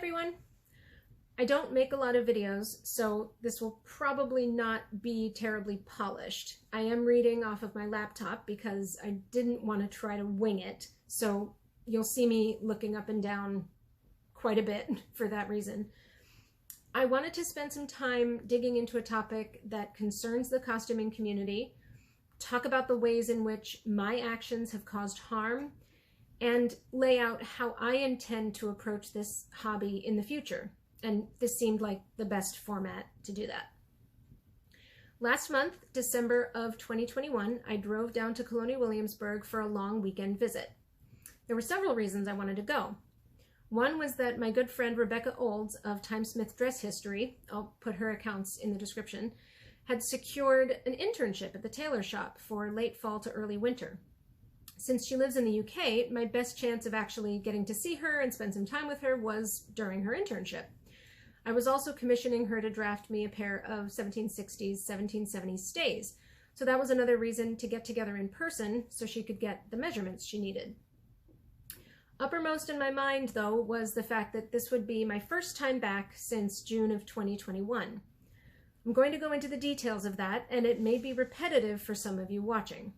everyone! I don't make a lot of videos, so this will probably not be terribly polished. I am reading off of my laptop because I didn't want to try to wing it, so you'll see me looking up and down quite a bit for that reason. I wanted to spend some time digging into a topic that concerns the costuming community, talk about the ways in which my actions have caused harm, and lay out how I intend to approach this hobby in the future. And this seemed like the best format to do that. Last month, December of 2021, I drove down to Colonial, Williamsburg for a long weekend visit. There were several reasons I wanted to go. One was that my good friend Rebecca Olds of Time Smith Dress History, I'll put her accounts in the description, had secured an internship at the tailor shop for late fall to early winter. Since she lives in the UK, my best chance of actually getting to see her and spend some time with her was during her internship. I was also commissioning her to draft me a pair of 1760s, 1770s stays, so that was another reason to get together in person so she could get the measurements she needed. Uppermost in my mind, though, was the fact that this would be my first time back since June of 2021. I'm going to go into the details of that, and it may be repetitive for some of you watching.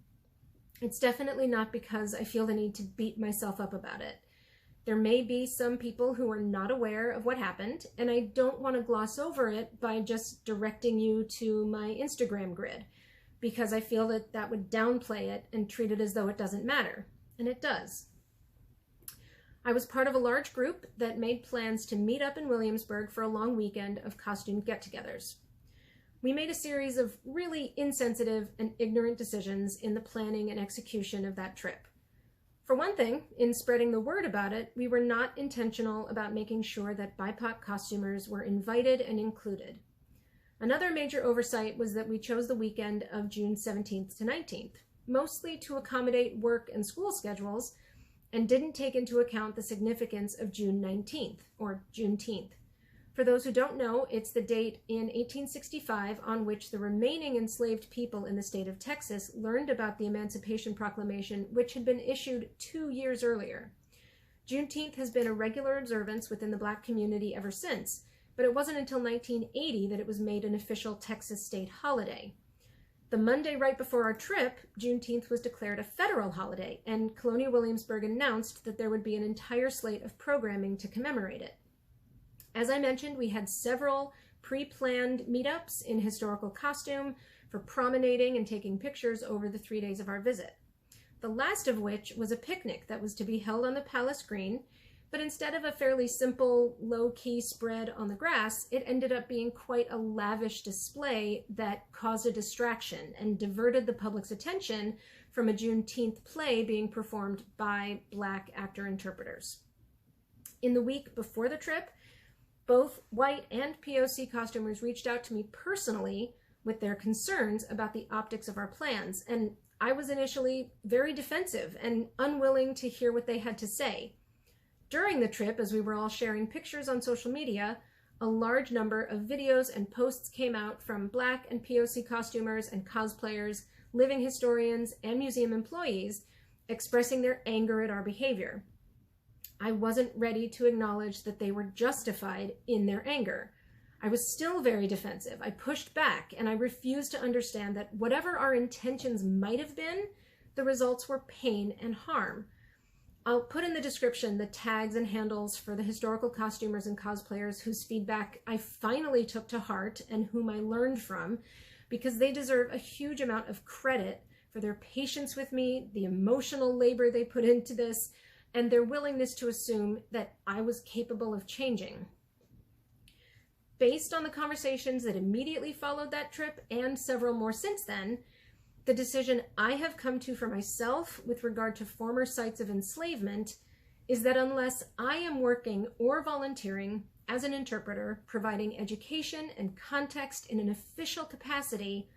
It's definitely not because I feel the need to beat myself up about it. There may be some people who are not aware of what happened, and I don't want to gloss over it by just directing you to my Instagram grid, because I feel that that would downplay it and treat it as though it doesn't matter, and it does. I was part of a large group that made plans to meet up in Williamsburg for a long weekend of costume get-togethers. We made a series of really insensitive and ignorant decisions in the planning and execution of that trip. For one thing, in spreading the word about it, we were not intentional about making sure that BIPOC costumers were invited and included. Another major oversight was that we chose the weekend of June 17th to 19th, mostly to accommodate work and school schedules, and didn't take into account the significance of June 19th, or Juneteenth. For those who don't know, it's the date in 1865 on which the remaining enslaved people in the state of Texas learned about the Emancipation Proclamation, which had been issued 2 years earlier. Juneteenth has been a regular observance within the Black community ever since, but it wasn't until 1980 that it was made an official Texas state holiday. The Monday right before our trip, Juneteenth was declared a federal holiday, and Colonial Williamsburg announced that there would be an entire slate of programming to commemorate it. As I mentioned, we had several pre-planned meetups in historical costume for promenading and taking pictures over the 3 days of our visit. The last of which was a picnic that was to be held on the Palace Green, but instead of a fairly simple, low-key spread on the grass, it ended up being quite a lavish display that caused a distraction and diverted the public's attention from a Juneteenth play being performed by Black actor-interpreters. In the week before the trip, both white and POC costumers reached out to me personally with their concerns about the optics of our plans, and I was initially very defensive and unwilling to hear what they had to say. During the trip, as we were all sharing pictures on social media, a large number of videos and posts came out from Black and POC costumers and cosplayers, living historians, and museum employees expressing their anger at our behavior. I wasn't ready to acknowledge that they were justified in their anger. I was still very defensive. I pushed back, and I refused to understand that whatever our intentions might have been, the results were pain and harm. I'll put in the description the tags and handles for the historical costumers and cosplayers whose feedback I finally took to heart and whom I learned from, because they deserve a huge amount of credit for their patience with me, the emotional labor they put into this, and their willingness to assume that I was capable of changing. Based on the conversations that immediately followed that trip and several more since then, the decision I have come to for myself with regard to former sites of enslavement is that unless I am working or volunteering as an interpreter, providing education and context in an official capacity,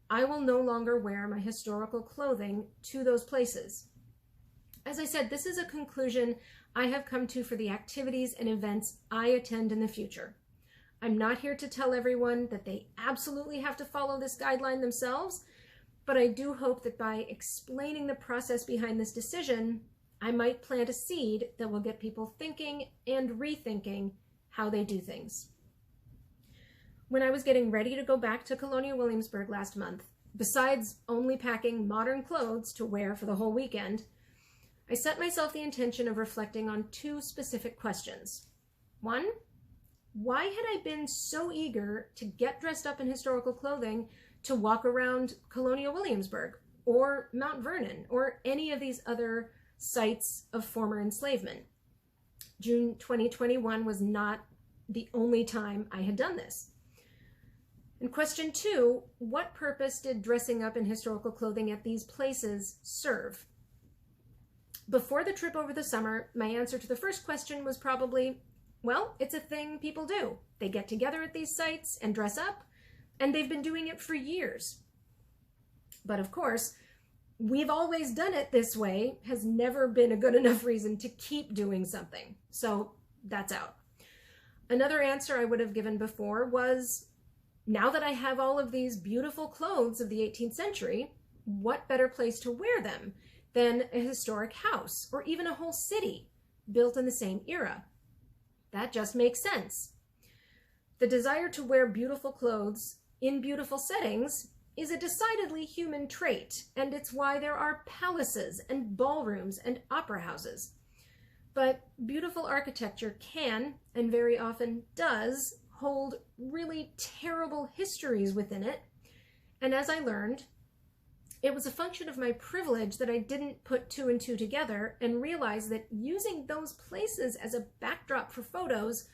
I will no longer wear my historical clothing to those places. As I said, this is a conclusion I have come to for the activities and events I attend in the future. I'm not here to tell everyone that they absolutely have to follow this guideline themselves, but I do hope that by explaining the process behind this decision, I might plant a seed that will get people thinking and rethinking how they do things. When I was getting ready to go back to Colonial Williamsburg last month, besides only packing modern clothes to wear for the whole weekend, I set myself the intention of reflecting on two specific questions. One, why had I been so eager to get dressed up in historical clothing to walk around Colonial Williamsburg or Mount Vernon or any of these other sites of former enslavement? June 2021 was not the only time I had done this. And question two, what purpose did dressing up in historical clothing at these places serve? Before the trip over the summer, my answer to the first question was probably, well, it's a thing people do. They get together at these sites and dress up, and they've been doing it for years. But of course, we've always done it this way has never been a good enough reason to keep doing something. So that's out. Another answer I would have given before was, now that I have all of these beautiful clothes of the 18th century, what better place to wear them than a historic house or even a whole city built in the same era? That just makes sense. The desire to wear beautiful clothes in beautiful settings is a decidedly human trait, and it's why there are palaces and ballrooms and opera houses. But beautiful architecture can, and very often does, hold really terrible histories within it. And as I learned, it was a function of my privilege that I didn't put two and two together and realize that using those places as a backdrop for photos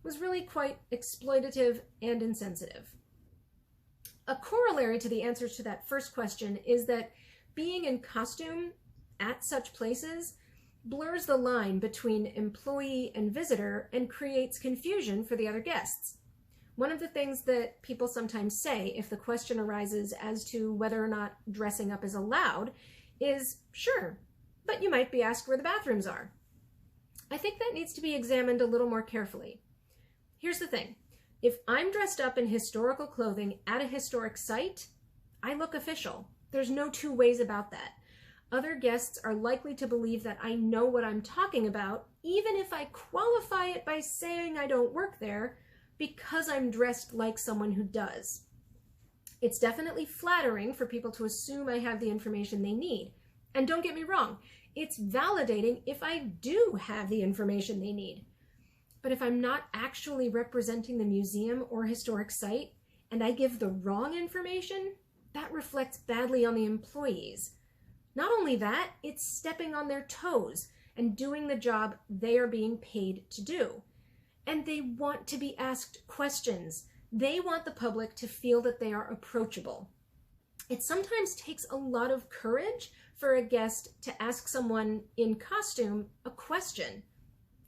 was really quite exploitative and insensitive. A corollary to the answers to that first question is that being in costume at such places blurs the line between employee and visitor and creates confusion for the other guests. One of the things that people sometimes say if the question arises as to whether or not dressing up is allowed is, sure, but you might be asked where the bathrooms are. I think that needs to be examined a little more carefully. Here's the thing. If I'm dressed up in historical clothing at a historic site, I look official. There's no two ways about that. Other guests are likely to believe that I know what I'm talking about, even if I qualify it by saying I don't work there, because I'm dressed like someone who does. It's definitely flattering for people to assume I have the information they need. And don't get me wrong, it's validating if I do have the information they need. But if I'm not actually representing the museum or historic site, and I give the wrong information, that reflects badly on the employees. Not only that, it's stepping on their toes and doing the job they are being paid to do. And they want to be asked questions. They want the public to feel that they are approachable. It sometimes takes a lot of courage for a guest to ask someone in costume a question,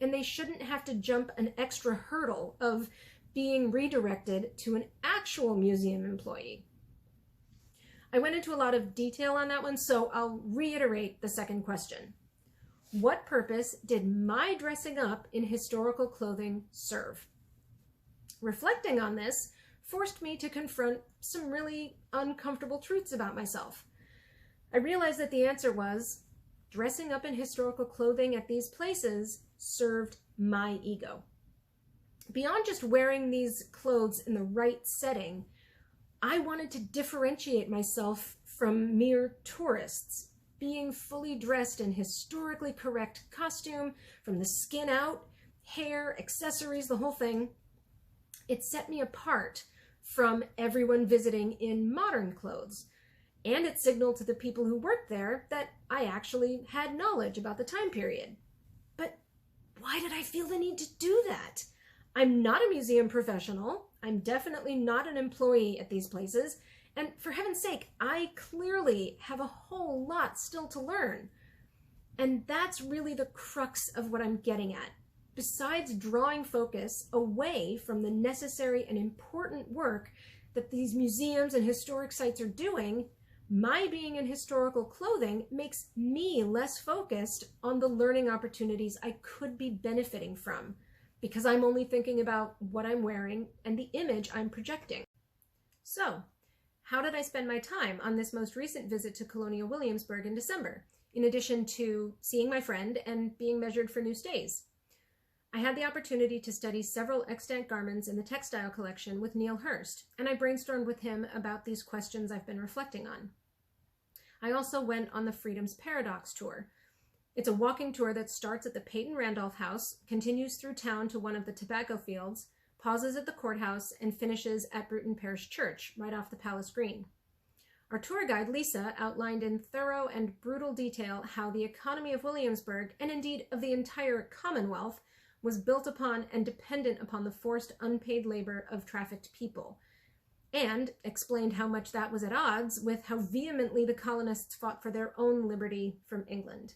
and they shouldn't have to jump an extra hurdle of being redirected to an actual museum employee. I went into a lot of detail on that one, so I'll reiterate the second question. What purpose did my dressing up in historical clothing serve? Reflecting on this forced me to confront some really uncomfortable truths about myself. I realized that the answer was, dressing up in historical clothing at these places served my ego. Beyond just wearing these clothes in the right setting, I wanted to differentiate myself from mere tourists. Being fully dressed in historically correct costume, from the skin out, hair, accessories, the whole thing, it set me apart from everyone visiting in modern clothes. And it signaled to the people who worked there that I actually had knowledge about the time period. But why did I feel the need to do that? I'm not a museum professional. I'm definitely not an employee at these places. And for heaven's sake, I clearly have a whole lot still to learn. And that's really the crux of what I'm getting at. Besides drawing focus away from the necessary and important work that these museums and historic sites are doing, my being in historical clothing makes me less focused on the learning opportunities I could be benefiting from, because I'm only thinking about what I'm wearing and the image I'm projecting. So, how did I spend my time on this most recent visit to Colonial Williamsburg in December, in addition to seeing my friend and being measured for new stays? I had the opportunity to study several extant garments in the textile collection with Neil Hurst, and I brainstormed with him about these questions I've been reflecting on. I also went on the Freedom's Paradox tour. It's a walking tour that starts at the Peyton Randolph House, continues through town to one of the tobacco fields, pauses at the courthouse, and finishes at Bruton Parish Church, right off the Palace Green. Our tour guide, Lisa, outlined in thorough and brutal detail how the economy of Williamsburg, and indeed of the entire Commonwealth, was built upon and dependent upon the forced unpaid labor of trafficked people, and explained how much that was at odds with how vehemently the colonists fought for their own liberty from England.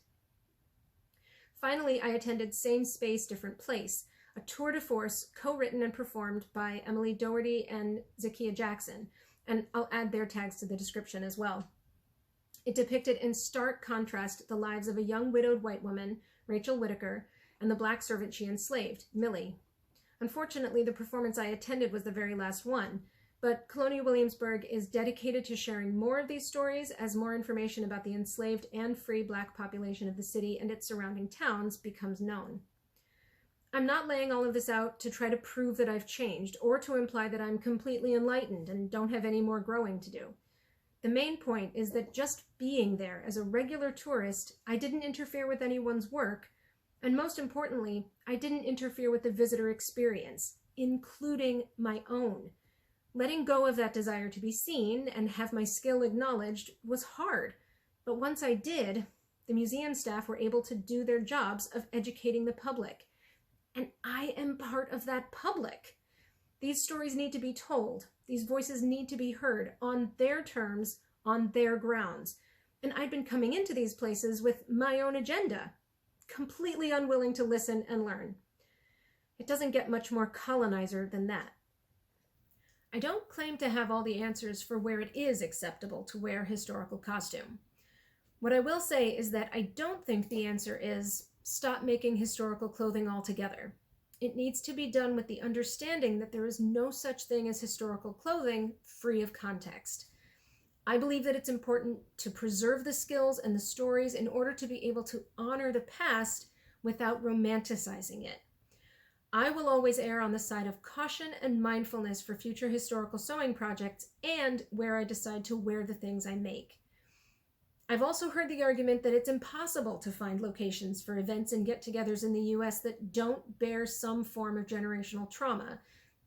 Finally, I attended Same Space, Different Place, a tour de force co-written and performed by Emily Doherty and Zakiya Jackson, and I'll add their tags to the description as well. It depicted in stark contrast the lives of a young widowed white woman, Rachel Whitaker, and the black servant she enslaved, Millie. Unfortunately, the performance I attended was the very last one, but Colonial Williamsburg is dedicated to sharing more of these stories as more information about the enslaved and free black population of the city and its surrounding towns becomes known. I'm not laying all of this out to try to prove that I've changed or to imply that I'm completely enlightened and don't have any more growing to do. The main point is that just being there as a regular tourist, I didn't interfere with anyone's work, and most importantly, I didn't interfere with the visitor experience, including my own. Letting go of that desire to be seen and have my skill acknowledged was hard, but once I did, the museum staff were able to do their jobs of educating the public. And I am part of that public. These stories need to be told. These voices need to be heard on their terms, on their grounds. And I'd been coming into these places with my own agenda, completely unwilling to listen and learn. It doesn't get much more colonizer than that. I don't claim to have all the answers for where it is acceptable to wear historical costume. What I will say is that I don't think the answer is stop making historical clothing altogether. It needs to be done with the understanding that there is no such thing as historical clothing free of context. I believe that it's important to preserve the skills and the stories in order to be able to honor the past without romanticizing it. I will always err on the side of caution and mindfulness for future historical sewing projects and where I decide to wear the things I make. I've also heard the argument that it's impossible to find locations for events and get-togethers in the U.S. that don't bear some form of generational trauma,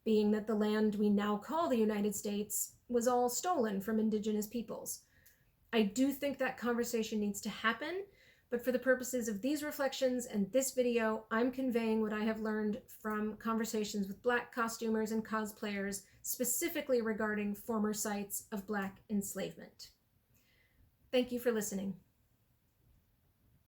being that the land we now call the United States was all stolen from indigenous peoples. I do think that conversation needs to happen, but for the purposes of these reflections and this video, I'm conveying what I have learned from conversations with Black costumers and cosplayers, specifically regarding former sites of Black enslavement. Thank you for listening.